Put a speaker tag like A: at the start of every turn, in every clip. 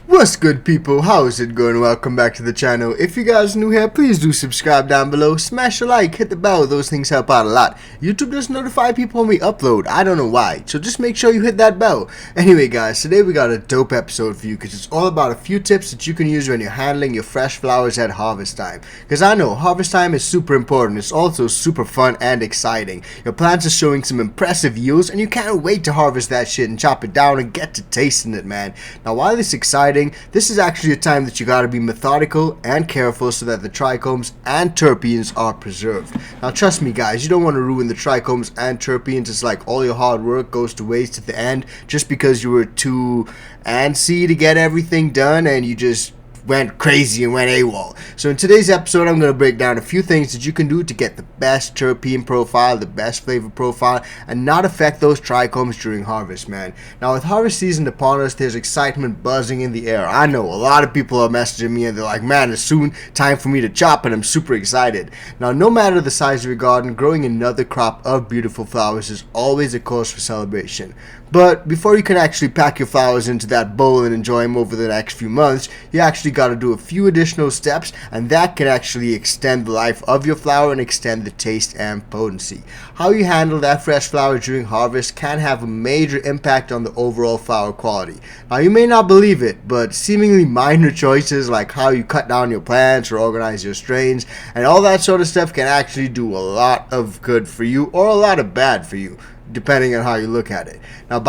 A: What's good, people? How is it going? Welcome back to the channel. If you guys are new here, please do subscribe down below, smash a like, hit the bell. Those things help out a lot. YouTube does notify people when we upload. I don't know why, so just make sure you hit that bell. Anyway guys, today we got a dope episode for you because it's all about a few tips that you can use when you're handling your fresh flowers at harvest time. Because I know harvest time is super important. It's also super fun and exciting. Your plants are showing some impressive yields and you can't wait to harvest that shit and chop it down and get to tasting it, man. Now while it's exciting, this is actually a time that you gotta be methodical and careful so that the trichomes and terpenes are preserved. Now trust me guys, you don't want to ruin the trichomes and terpenes. It's like all your hard work goes to waste at the end just because you were too antsy to get everything done and you just went crazy and went AWOL. So in today's episode, I'm going to break down a few things that you can do to get the best terpene profile, the best flavor profile, and not affect those trichomes during harvest, man. Now with harvest season upon us, there's excitement buzzing in the air. I know a lot of people are messaging me and they're like, man, it's soon time for me to chop, and I'm super excited. Now no matter the size of your garden, growing another crop of beautiful flowers is always a cause for celebration. But before you can actually pack your flowers into that bowl and enjoy them over the next few months, you actually got to do a few additional steps, and that can actually extend the life of your flower and extend the taste and potency. How you handle that fresh flower during harvest can have a major impact on the overall flower quality. Now you may not believe it, but seemingly minor choices like how you cut down your plants or organize your strains and all that sort of stuff can actually do a lot of good for you or a lot of bad for you, depending on how you look at it. Now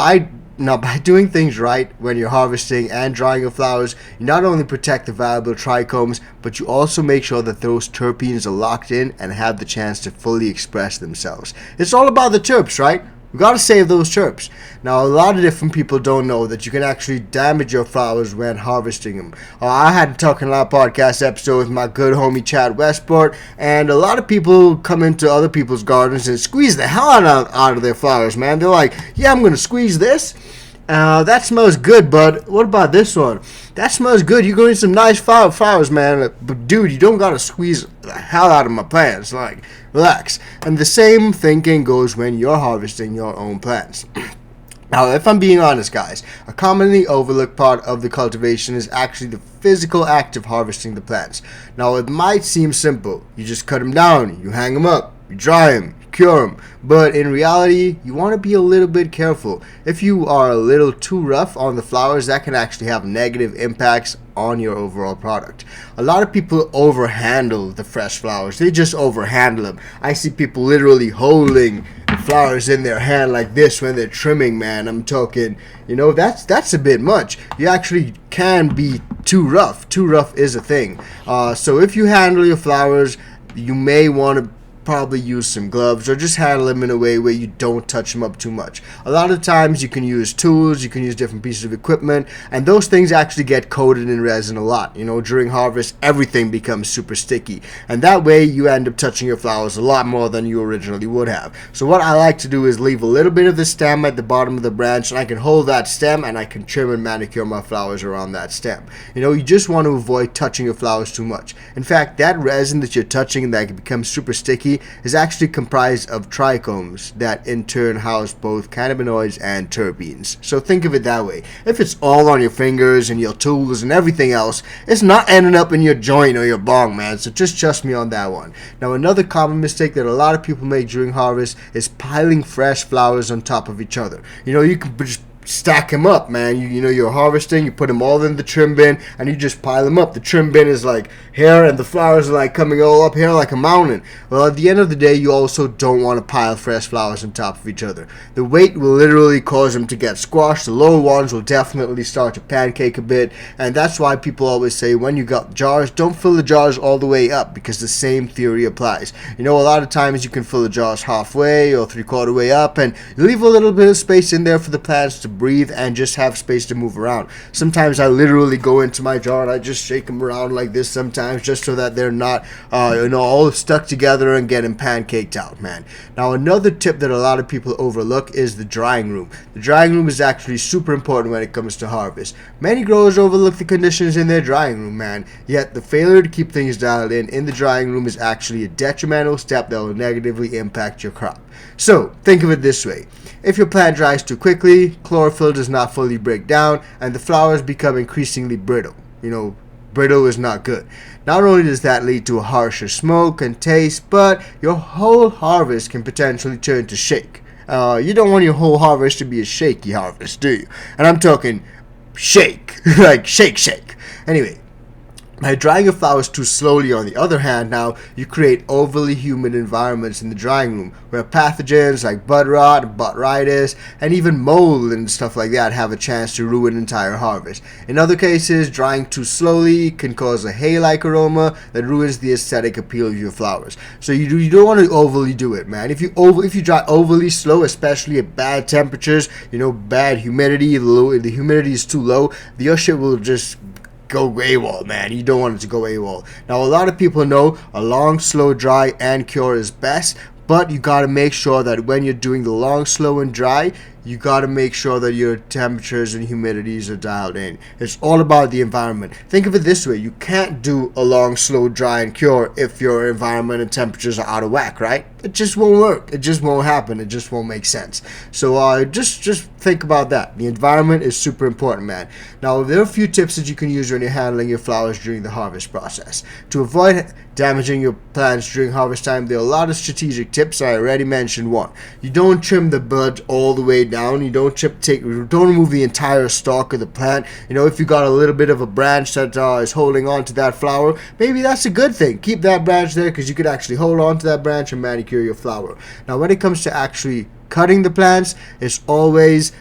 A: by doing things right when you're harvesting and drying your flowers, you not only protect the valuable trichomes, but you also make sure that those terpenes are locked in and have the chance to fully express themselves. It's all about the terps, right? We gotta save those terps. Now, a lot of different people don't know that you can actually damage your flowers when harvesting them. I had a Talking Loud podcast episode with my good homie Chad Westport, and a lot of people come into other people's gardens and squeeze the hell out of their flowers, man. They're like, yeah, I'm gonna squeeze this. That smells good, bud. What about this one? That smells good. You're going to need some nice flowers, man. But dude, you don't gotta squeeze the hell out of my plants. Like, relax. And the same thinking goes when you're harvesting your own plants. Now, if I'm being honest, guys, a commonly overlooked part of the cultivation is actually the physical act of harvesting the plants. Now, it might seem simple. You just cut them down, you hang them up, you dry them, cure them, but in reality you want to be a little bit careful. If you are a little too rough on the flowers, that can actually have negative impacts on your overall product. A lot of people overhandle the fresh flowers. They just overhandle them. I see people literally holding the flowers in their hand like this when they're trimming, man. I'm talking, that's a bit much. You actually can be too rough. Too rough is a thing. So if you handle your flowers, you may want to probably use some gloves or just handle them in a way where you don't touch them up too much. A lot of times you can use tools, you can use different pieces of equipment, and those things actually get coated in resin a lot. During harvest everything becomes super sticky, and that way you end up touching your flowers a lot more than you originally would have. So what I like to do is leave a little bit of the stem at the bottom of the branch, and I can hold that stem and I can trim and manicure my flowers around that stem. You just want to avoid touching your flowers too much. In fact, that resin that you're touching that becomes super sticky is actually comprised of trichomes that in turn house both cannabinoids and terpenes. So think of it that way. If it's all on your fingers and your tools and everything else, it's not ending up in your joint or your bong, man. So just trust me on that one. Now, another common mistake that a lot of people make during harvest is piling fresh flowers on top of each other. You can just stack them up, man. You're harvesting, you put them all in the trim bin and you just pile them up. The trim bin is like here and the flowers are like coming all up here like a mountain. Well, at the end of the day, you also don't want to pile fresh flowers on top of each other. The weight will literally cause them to get squashed. The lower ones will definitely start to pancake a bit, and that's why people always say when you got jars, don't fill the jars all the way up, because the same theory applies. A lot of times you can fill the jars halfway or 3/4 way up and you leave a little bit of space in there for the plants to breathe and just have space to move around. Sometimes I literally go into my jar and I just shake them around like this sometimes, just so that they're not all stuck together and getting pancaked out, man. Now, another tip that a lot of people overlook is the drying room. The drying room is actually super important when it comes to harvest. Many growers overlook the conditions in their drying room, man, yet the failure to keep things dialed in the drying room is actually a detrimental step that will negatively impact your crop. So think of it this way. If your plant dries too quickly, chlorophyll does not fully break down, and the flowers become increasingly brittle. Brittle is not good. Not only does that lead to a harsher smoke and taste, but your whole harvest can potentially turn to shake. You don't want your whole harvest to be a shaky harvest, do you? And I'm talking shake, like shake. Anyway, by drying your flowers too slowly, on the other hand, now you create overly humid environments in the drying room where pathogens like bud rot, botrytis, and even mold and stuff like that have a chance to ruin entire harvest. In other cases, drying too slowly can cause a hay-like aroma that ruins the aesthetic appeal of your flowers. So you don't want to overly do it, man. If you dry overly slow, especially at bad temperatures, bad humidity, the humidity is too low, your shit will just go AWOL, man. You don't want it to go AWOL. Now, a lot of people know a long, slow, dry, and cure is best, but you got to make sure that when you're doing the long, slow, and dry, you got to make sure that your temperatures and humidities are dialed in. It's all about the environment. Think of it this way. You can't do a long, slow, dry, and cure if your environment and temperatures are out of whack, right? It just won't work. It just won't happen. It just won't make sense. So just think about that. The environment is super important, man. Now, there are a few tips that you can use when you're handling your flowers during the harvest process. To avoid damaging your plants during harvest time, there are a lot of strategic tips. I already mentioned one. You don't trim the bud all the way down. You don't remove the entire stalk of the plant. If you got a little bit of a branch that is holding on to that flower, maybe that's a good thing. Keep that branch there because you could actually hold on to that branch and manicure your flower. Now, when it comes to actually cutting the plants, it's always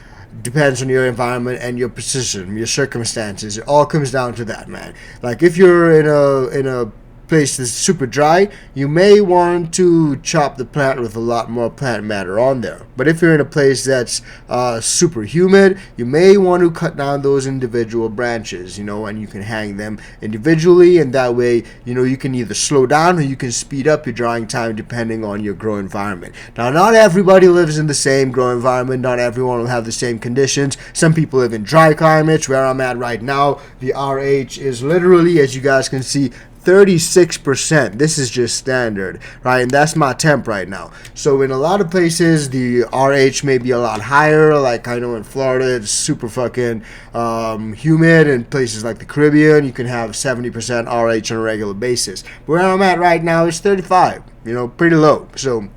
A: depends on your environment and your position, your circumstances. It all comes down to that, man. Like if you're in a place that's super dry, you may want to chop the plant with a lot more plant matter on there. But if you're in a place that's super humid, you may want to cut down those individual branches, and you can hang them individually, and that way, you can either slow down or you can speed up your drying time depending on your grow environment. Now, not everybody lives in the same grow environment. Not everyone will have the same conditions. Some people live in dry climates. Where I'm at right now, the RH is literally, as you guys can see, 36%. This is just standard, right? And that's my temp right now. So in a lot of places, the RH may be a lot higher. Like I know in Florida, it's super fucking humid. In places like the Caribbean, you can have 70% RH on a regular basis. Where I'm at right now is 35. Pretty low. So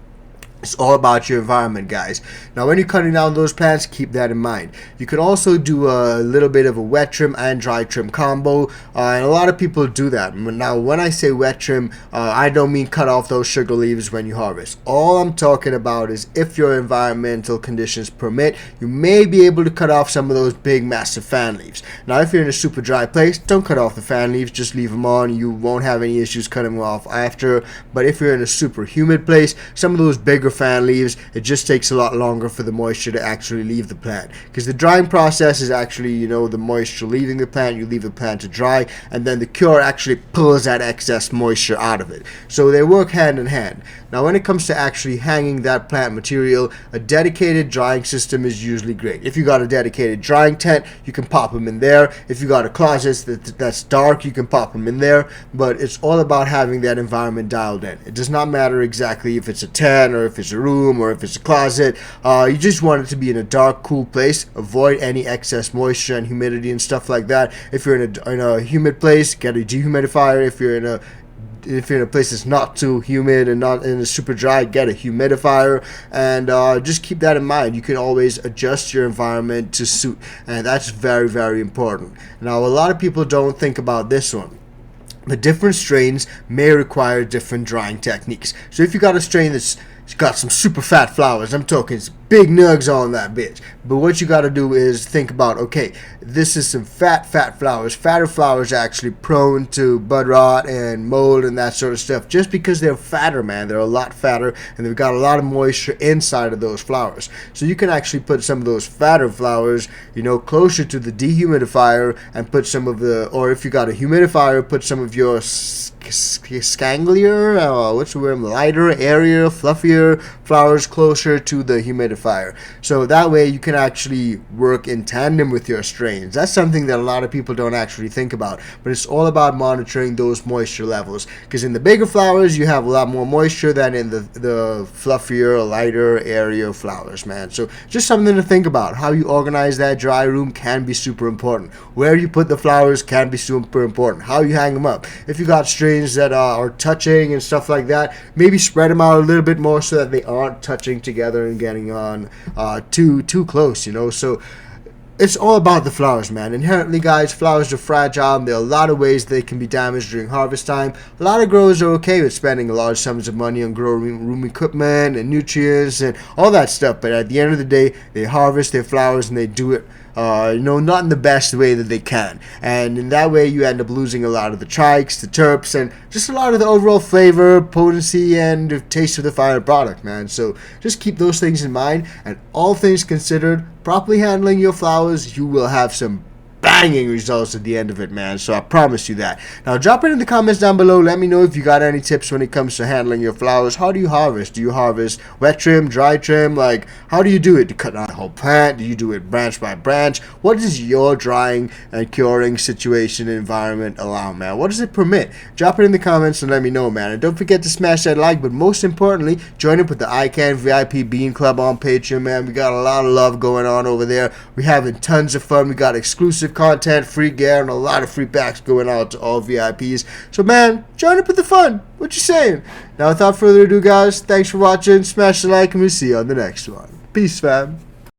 A: it's all about your environment, guys. Now, when you're cutting down those plants, keep that in mind. You could also do a little bit of a wet trim and dry trim combo, and a lot of people do that. Now, when I say wet trim, I don't mean cut off those sugar leaves when you harvest. All I'm talking about is if your environmental conditions permit, you may be able to cut off some of those big, massive fan leaves. Now, if you're in a super dry place, don't cut off the fan leaves. Just leave them on. You won't have any issues cutting them off after. But if you're in a super humid place, some of those bigger fan leaves, it just takes a lot longer for the moisture to actually leave the plant, because the drying process is actually the moisture leaving the plant. You leave the plant to dry, and then the cure actually pulls that excess moisture out of it. So they work hand in hand. Now, when it comes to actually hanging that plant material, a dedicated drying system is usually great. If you got a dedicated drying tent, you can pop them in there. If you got a closet that's dark, you can pop them in there. But it's all about having that environment dialed in. It does not matter exactly if it's a tent or if it's a room or if it's a closet. You just want it to be in a dark, cool place. Avoid any excess moisture and humidity and stuff like that. If you're in a humid place, get a dehumidifier. If you're in a place that's not too humid and not in a super dry, get a humidifier, and just keep that in mind. You can always adjust your environment to suit, and that's very, very important. Now, a lot of people don't think about this one. The different strains may require different drying techniques. So if you got a strain that's got some super fat flowers, I'm talking big nugs on that bitch, but what you got to do is think about, okay, this is some fat flowers. Fatter flowers are actually prone to bud rot and mold and that sort of stuff, just because they're fatter, man. They're a lot fatter, and they've got a lot of moisture inside of those flowers. So you can actually put some of those fatter flowers, closer to the dehumidifier, and put some of the, or if you got a humidifier, put some of your scanglier, what's the word, lighter, airier, fluffier flowers closer to the humidifier. So that way you can actually work in tandem with your strains. That's something that a lot of people don't actually think about, but it's all about monitoring those moisture levels, because in the bigger flowers you have a lot more moisture than in the fluffier, lighter area flowers, man. So just something to think about. How you organize that dry room can be super important. Where you put the flowers can be super important. How you hang them up. If you got strains that are touching and stuff like that, maybe spread them out a little bit more so that they aren't touching together and getting on too close, you know. So it's all about the flowers, man. Inherently, guys, flowers are fragile, and there are a lot of ways they can be damaged during harvest time. A lot of growers are okay with spending large sums of money on grow room equipment and nutrients and all that stuff, but at the end of the day, they harvest their flowers and they do it not in the best way that they can, and in that way you end up losing a lot of the trikes, the terps, and just a lot of the overall flavor, potency, and the taste of the final product, man. So just keep those things in mind, and all things considered, properly handling your flowers, you will have some banging results at the end of it, man. So I promise you that. Now drop it in the comments down below. Let me know if you got any tips when it comes to handling your flowers. How do you harvest? Do you harvest wet trim, dry trim? Like, how do you do it? Do you cut out the whole plant? Do you do it branch by branch? What does your drying and curing situation and environment allow, man? What does it permit? Drop it in the comments and let me know, man. And don't forget to smash that like, but most importantly, join up with the ICANN VIP Bean Club on Patreon, man. We got a lot of love going on over there. We're having tons of fun. We got exclusive content, free gear, and a lot of free packs going out to all VIPs. So, man, join up with the fun. What you saying? Now, without further ado, guys, thanks for watching. Smash the like, and we'll see you on the next one. Peace, fam.